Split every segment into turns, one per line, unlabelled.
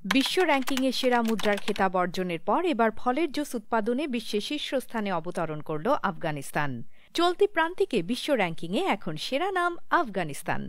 বিশ্ব র্যাঙ্কিংয়ে সেরা মুদ্রার খেতাব অর্জনের পর এবার ফলের জুস উৎপাদনে বিশ্বে শীর্ষস্থানে অবতরণ করল আফগানিস্তান। চলতি প্রান্তিকে বিশ্ব র্যাঙ্কিংয়ে এখন সেরা নাম আফগানিস্তান।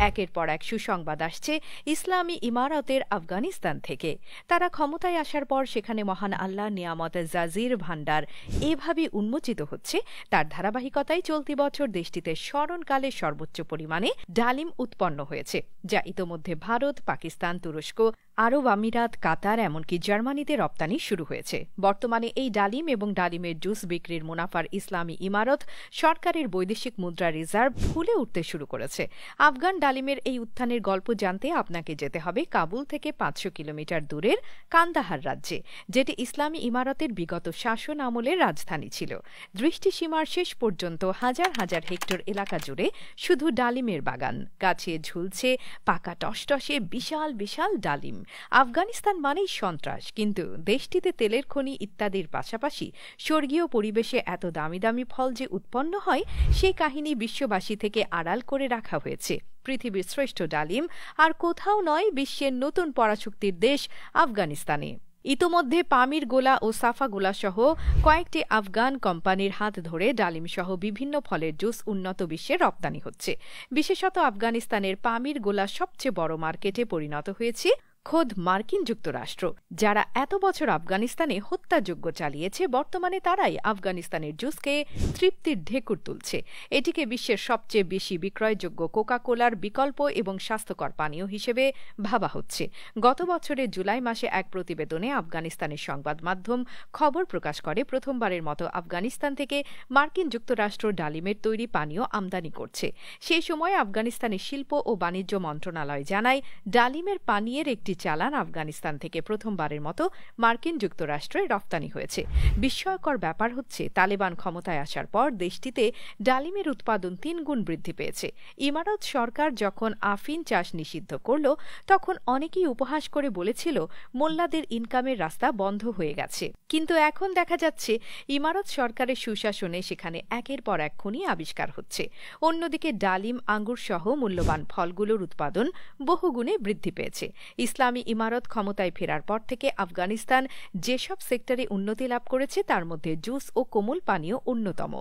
একের পর এক সুসংবাদ আসছে ইসলামী ইমারতের আফগানিস্তান থেকে। তারা ক্ষমতায় আসার পর সেখানে মহান আল্লাহ নিয়ামত জাজির ভান্ডার এভাবে উন্মোচিত হচ্ছে, তার ধারাবাহিকতায় চলতি বছর দেশটিতে স্মরণকালে সর্বোচ্চ পরিমাণে ডালিম উৎপন্ন হয়েছে, যা ইতোমধ্যে ভারত, পাকিস্তান, তুরস্ক, আরব আমিরাত, কাতার এমনকি জার্মানিতে রপ্তানি শুরু হয়েছে। বর্তমানে এই ডালিম এবং ডালিমের জুস বিক্রির মুনাফার ইসলামী ইমারত সরকারের বৈদেশিক মুদ্রা রিজার্ভ ফুলে উঠতে শুরু করেছে। আফগান ডালিমের এই উত্থানের গল্প জানতে আপনাকে যেতে হবে কাবুল থেকে 500 কিলোমিটার দূরের কান্দাহার রাজ্যে, যেটি ইসলামী ইমারতের বিগত শাসন আমলের রাজধানী ছিল। দৃষ্টিসীমার শেষ পর্যন্ত হাজার হাজার হেক্টর এলাকা জুড়ে শুধু ডালিমের বাগান, গাছে ঝুলছে পাকা টসটসে বিশাল বিশাল ডালিম। আফগানিস্তান মানেই সন্ত্রাস, কিন্তু দেশটিতে তেলের খনি ইত্যাদির পাশাপাশি স্বর্গীয় পরিবেশে এত দামি দামি ফল যে উৎপন্ন হয়, সেই কাহিনী বিশ্ববাসী থেকে আড়াল করে রাখা হয়েছে। পৃথিবীর শ্রেষ্ঠ ডালিম আর কোথাও নয়, বিশ্বের নতুন পরাশক্তির দেশ আফগানিস্তানে। ইতোমধ্যে পামির গোলা ও সাফা গোলা সহ কয়েকটি আফগান কোম্পানির হাত ধরে ডালিম সহ বিভিন্ন ফলের জুস উন্নত বিশ্বে রপ্তানি হচ্ছে। বিশেষত আফগানিস্তানের পামির গোলা সবচেয়ে বড় মার্কেটে পরিণত হয়েছে খোদ মার্কিন যুক্তরাষ্ট্র। যারা এত বছর আফগানিস্তানে হত্যাযজ্ঞ চালিয়েছে, বর্তমানে তারাই আফগানিস্তানের জুসকে তৃপ্তির ঢেকুর তুলছে। এটিকে বিশ্বের সবচেয়ে বেশি বিক্রয়যোগ্য কোকা কোলার বিকল্প এবং স্বাস্থ্যকর পানীয় হিসেবে ভাবা হচ্ছে। গত বছরের জুলাই মাসে এক প্রতিবেদনে আফগানিস্তানের সংবাদ মাধ্যম খবর প্রকাশ করে প্রথমবারের মতো আফগানিস্তান থেকে মার্কিন যুক্তরাষ্ট্র ডালিমের তৈরি পানীয় আমদানি করছে। সেই সময় আফগানিস্তানের শিল্প ও বাণিজ্য মন্ত্রণালয় জানায়, ডালিমের পানীয়ের একটি চালান আফগানিস্তান থেকে প্রথমবারের মতো মার্কিন যুক্তরাষ্ট্রে রপ্তানি হয়েছে। বিস্ময়কর ব্যাপার হচ্ছে, তালেবান ক্ষমতায় আসার পর দেশটিতে ডালিমের উৎপাদন 3 গুণ বৃদ্ধি পেয়েছে। ইমারত সরকার যখন আফিন চাষ নিষিদ্ধ করল, তখন অনেকেই উপহাস করে বলেছিল মোল্লাদের ইনকামের রাস্তা বন্ধ হয়ে গেছে। কিন্তু এখন দেখা যাচ্ছে ইমারত সরকারের সুশাসনে সেখানে একের পর এক খনি আবিষ্কার হচ্ছে। অন্যদিকে ডালিম, আঙ্গুর সহ মূল্যবান ফলগুলোর উৎপাদন বহুগুণে বৃদ্ধি পেয়েছে। ইসলামী ইমারত ক্ষমতায় ফেরার পর থেকে আফগানিস্তান যেসব সেক্টরে উন্নতি লাভ করেছে, তার মধ্যে জুস ও কোমল পানীয় অন্যতম।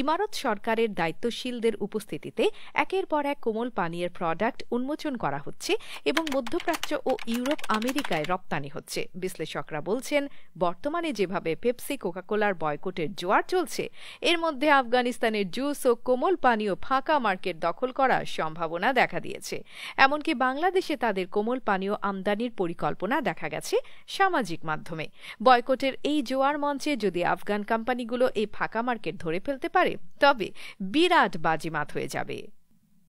ইমারত সরকারের দায়িত্বশীলদের উপস্থিতিতে একের পর এক কোমল পানীয়ের প্রোডাক্ট উন্মোচন করা হচ্ছে এবং মধ্যপ্রাচ্য ও ইউরোপ আমেরিকায় রপ্তানি হচ্ছে। বিশ্লেষকরা বলছেন, বর্তমানে যেভাবে পেপসি, কোকাকোলার বয়কটের জোয়ার চলছে, এর মধ্যে আফগানিস্তানের জুস ও কোমল পানীয় ফাঁকা মার্কেট দখল করার সম্ভাবনা দেখা দিয়েছে। এমনকি বাংলাদেশে তাদের কোমল পানীয় আমদানির পরিকল্পনা দেখা গেছে সামাজিক মাধ্যমে। বয়কটের এই জোয়ার মঞ্চে যদি আফগান কোম্পানিগুলো এই ফাঁকা মার্কেট ধরে ফেলতে পারে, তবে বিরাট বাজিমাত হয়ে যাবে।